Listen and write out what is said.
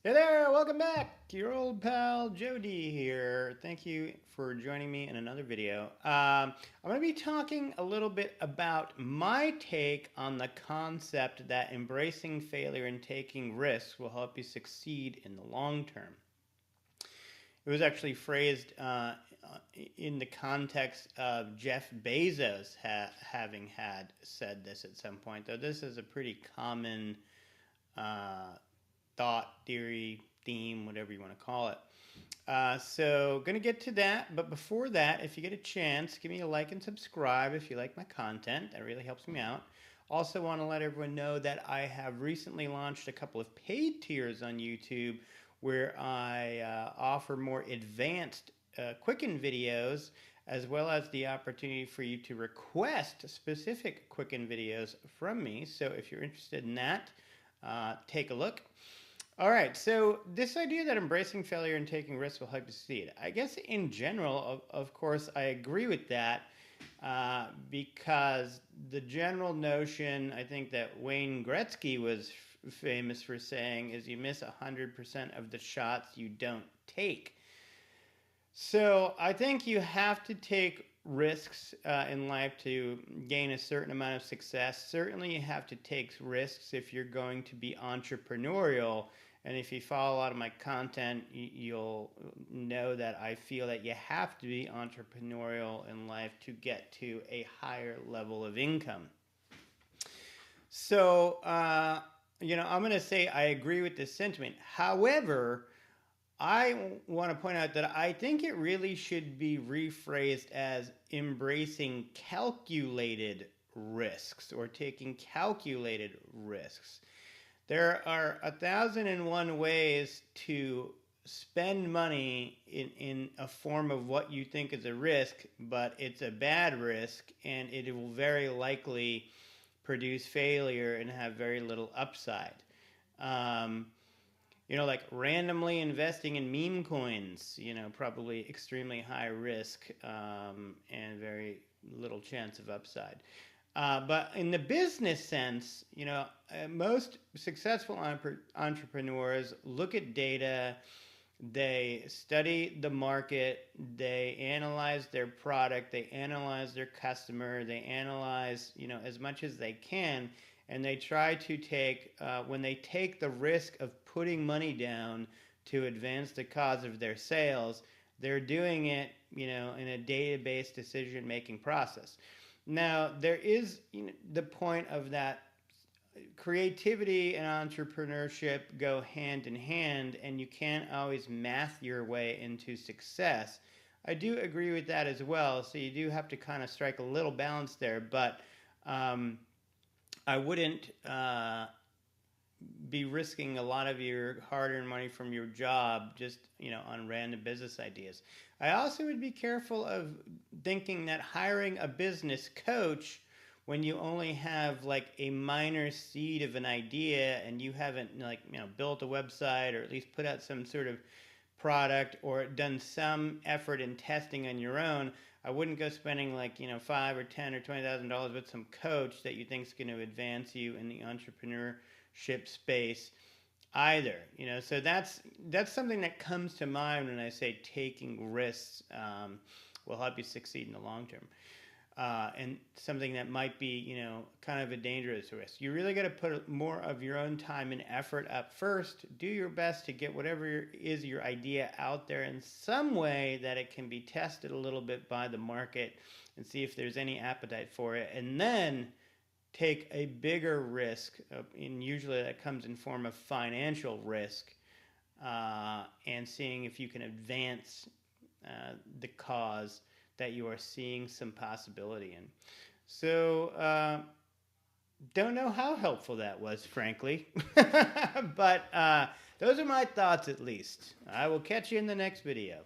Hey there, welcome back. Your old pal Jody here. Thank you for joining me in another video. I'm going to be talking a little bit about my take on the concept that embracing failure and taking risks will help you succeed in the long term. It was actually phrased in the context of Jeff Bezos having had said this at some point, though this is a pretty common thought, theory, theme, whatever you want to call it. So going to get to that, but before that, if you get a chance, give me a like and subscribe if you like my content. That really helps me out. Also want to let everyone know that I have recently launched a couple of paid tiers on YouTube where I offer more advanced Quicken videos, as well as the opportunity for you to request specific Quicken videos from me. So if you're interested in that, take a look. All right, so this idea that embracing failure and taking risks will help you succeed. I guess in general, of course, I agree with that because the general notion, I think that Wayne Gretzky was famous for saying, is you miss 100% of the shots you don't take. So I think you have to take risks in life to gain a certain amount of success. Certainly you have to take risks if you're going to be entrepreneurial. And if you follow a lot of my content, you'll know that I feel that you have to be entrepreneurial in life to get to a higher level of income. So, I'm going to say I agree with this sentiment. However, I want to point out that I think it really should be rephrased as embracing calculated risks or taking calculated risks. There are 1,001 ways to spend money in a form of what you think is a risk, but it's a bad risk, and it will very likely produce failure and have very little upside. Like randomly investing in meme coins, probably extremely high risk and very little chance of upside. But in the business sense, most successful entrepreneurs look at data, they study the market, they analyze their product, they analyze their customer, they analyze, as much as they can, and they try to take, when they take the risk of putting money down to advance the cause of their sales, they're doing it, in a data-based decision-making process. Now, there is the point of that creativity and entrepreneurship go hand in hand, and you can't always math your way into success. I do agree with that as well, so you do have to kind of strike a little balance there, but I wouldn't be risking a lot of your hard-earned money from your job just, on random business ideas. I also would be careful of thinking that hiring a business coach when you only have like a minor seed of an idea and you haven't built a website or at least put out some sort of product or done some effort in testing on your own. I wouldn't go spending $5 or $10 or $20,000 with some coach that you think is going to advance you in the entrepreneurship space either. So that's something that comes to mind when I say taking risks will help you succeed in the long term. And something that might be, kind of a dangerous risk. You really got to put more of your own time and effort up first. Do your best to get whatever is your idea out there in some way that it can be tested a little bit by the market and see if there's any appetite for it. And then take a bigger risk, and usually that comes in form of financial risk, and seeing if you can advance the cause that you are seeing some possibility in. So, don't know how helpful that was, frankly, but those are my thoughts at least. I will catch you in the next video.